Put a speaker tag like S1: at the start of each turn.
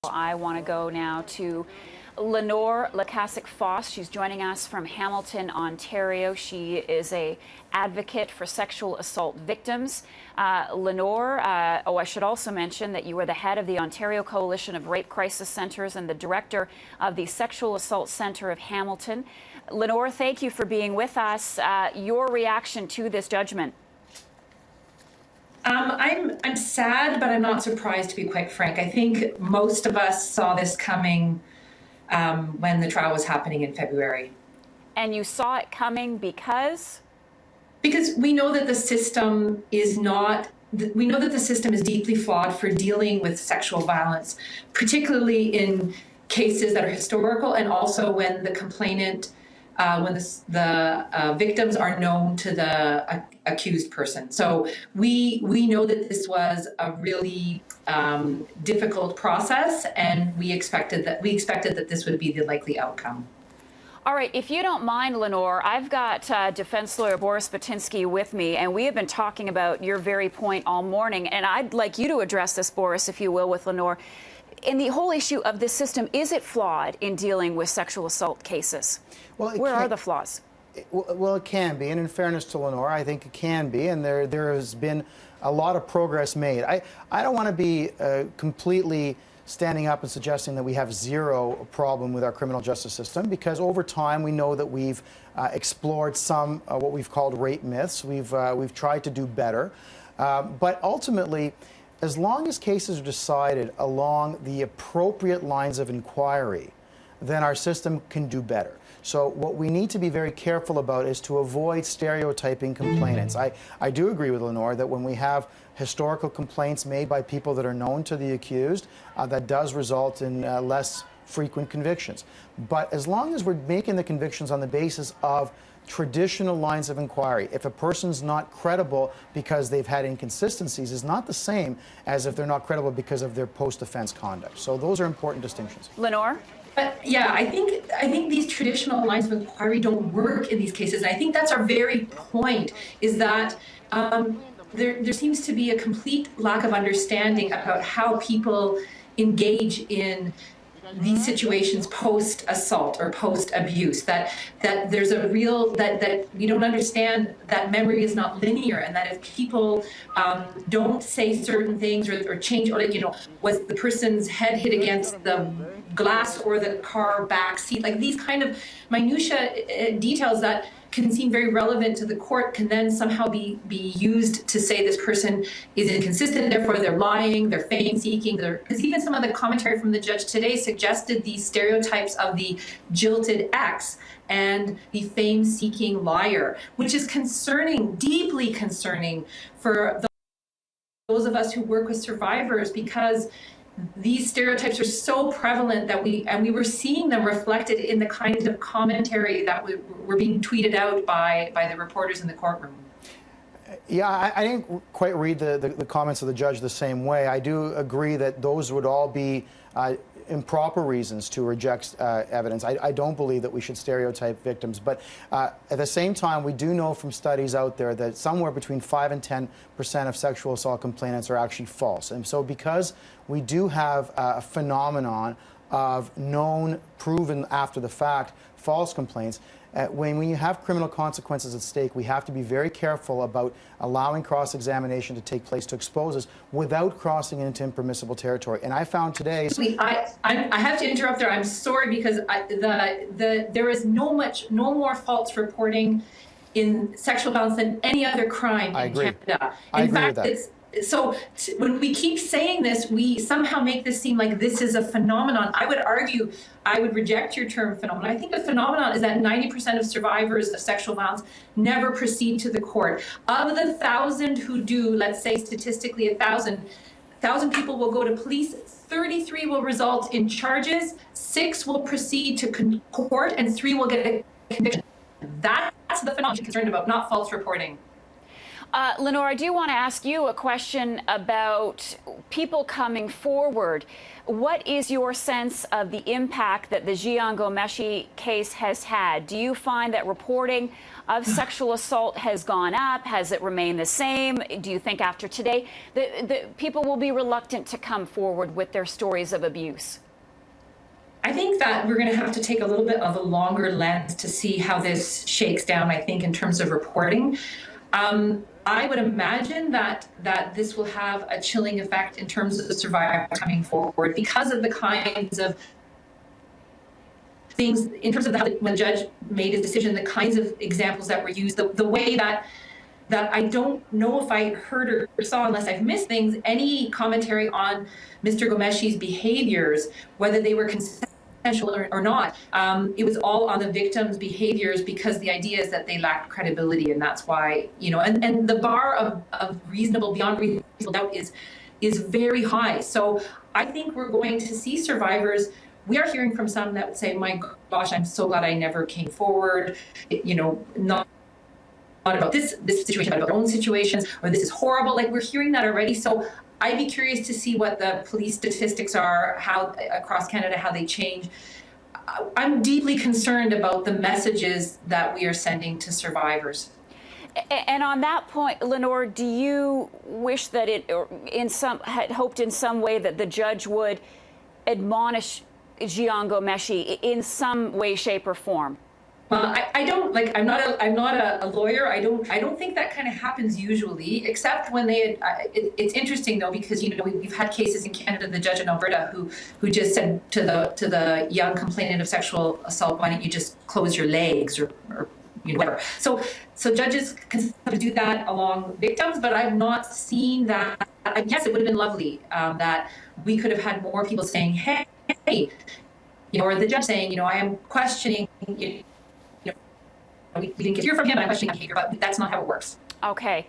S1: I want to go now to Lenore Lukasik-Foss. She's joining us from Hamilton, Ontario. She is an advocate for sexual assault victims. Lenore, I should also mention that you are the head of the Ontario Coalition of Rape Crisis Centres and the director of the Sexual Assault Centre of Hamilton. Lenore, thank you for being with us. Your reaction to this judgment?
S2: I'm sad, but I'm not surprised, to be quite frank. I think most of us saw this coming when the trial was happening in February.
S1: And you saw it coming because?
S2: Because we know that the system is not, we know that the system is deeply flawed for dealing with sexual violence, particularly in cases that are historical and also when the complainant, when the victims are known to the accused person. So we know that this was a really difficult process, and we expected that this would be the likely outcome.
S1: All right, if you don't mind, Lenore, I've got defense lawyer Boris Batinsky with me, and we have been talking about your very point all morning, and I'd like you to address this, Boris, if you will, with Lenore. In the whole issue of this system, is it flawed in dealing with sexual assault cases?
S3: Well,
S1: where are the flaws?
S3: Well, it can be, and in fairness to Lenore, I think it can be, and there has been a lot of progress made. I don't want to be completely standing up and suggesting that we have zero problem with our criminal justice system, because over time we know that we've explored some what we've called rape myths. We've tried to do better, but ultimately, as long as cases are decided along the appropriate lines of inquiry, then our system can do better. So what we need to be very careful about is to avoid stereotyping complainants. I do agree with Lenore that when we have historical complaints made by people that are known to the accused, that does result in less frequent convictions. But as long as we're making the convictions on the basis of traditional lines of inquiry, if a person's not credible because they've had inconsistencies, is not the same as if they're not credible because of their post-offense conduct. So those are important distinctions.
S1: Lenore?
S2: Yeah, I think these traditional lines of inquiry don't work in these cases. I think that's our very point, is that there seems to be a complete lack of understanding about how people engage in these situations post-assault or post-abuse, that there's a real, that we don't understand that memory is not linear, and that if people don't say certain things or change, or, you know, was the person's head hit against the glass or the car back seat, like these kind of minutia details that can seem very relevant to the court can then somehow be used to say this person is inconsistent, therefore they're lying, they're fame-seeking. Because even some of the commentary from the judge today suggested these stereotypes of the jilted ex and the fame-seeking liar, which is concerning, deeply concerning for those of us who work with survivors, because these stereotypes are so prevalent that we were seeing them reflected in the kinds of commentary that were being tweeted out by the reporters in the courtroom.
S3: Yeah, I didn't quite read the comments of the judge the same way. I do agree that those would all be improper reasons to reject evidence. I don't believe that we should stereotype victims, but at the same time, we do know from studies out there that somewhere between 5 and 10% of sexual assault complainants are actually false. And so because we do have a phenomenon of known, proven after the fact, false complaints, when you have criminal consequences at stake, we have to be very careful about allowing cross-examination to take place to expose us without crossing into impermissible territory. And I found today...
S2: I have to interrupt there. I'm sorry, because there is no more false reporting in sexual violence than any other crime in Canada.
S3: I agree with that.
S2: So when we keep saying this, we somehow make this seem like this is a phenomenon. I would argue, I would reject your term phenomenon. I think the phenomenon is that 90% of survivors of sexual violence never proceed to the court. Of the 1,000 who do, let's say statistically 1,000 people will go to police, 33 will result in charges, 6 will proceed to court, and 3 will get a conviction. That's the phenomenon I'm concerned about, not false reporting.
S1: Lenore, I do want to ask you a question about people coming forward. What is your sense of the impact that the Ghomeshi case has had? Do you find that reporting of sexual assault has gone up? Has it remained the same? Do you think after today that people will be reluctant to come forward with their stories of abuse?
S2: I think that we're going to have to take a little bit of a longer lens to see how this shakes down, I think, in terms of reporting. I would imagine that this will have a chilling effect in terms of the survivors coming forward because of the kinds of things, in terms of when the judge made his decision, the kinds of examples that were used, the way that I don't know if I heard or saw, unless I've missed things, any commentary on Mr. Ghomeshi's behaviors, whether they were consensual or not. It was all on the victim's behaviors, because the idea is that they lacked credibility, and that's why, and the bar of reasonable, beyond reasonable doubt is very high. So I think we're going to see survivors. We are hearing from some that would say, my gosh, I'm so glad I never came forward, not about this situation, but about their own situations, or this is horrible. Like, we're hearing that already. So I'd be curious to see what the police statistics are, how across Canada, how they change. I'm deeply concerned about the messages that we are sending to survivors.
S1: And on that point, Lenore, do you wish that had hoped in some way that the judge would admonish Ghomeshi in some way, shape, or form?
S2: Well, I don't I'm not a lawyer. I don't think that kind of happens usually, except when it's interesting though, because we've had cases in Canada. The judge in Alberta who just said to the young complainant of sexual assault, why don't you just close your legs or whatever. So judges can do that along victims, but I've not seen that. Yes, it would have been lovely that we could have had more people saying, hey, or the judge saying, I am questioning. We didn't hear from him, and I'm questioning behavior, but that's not how it works.
S1: Okay.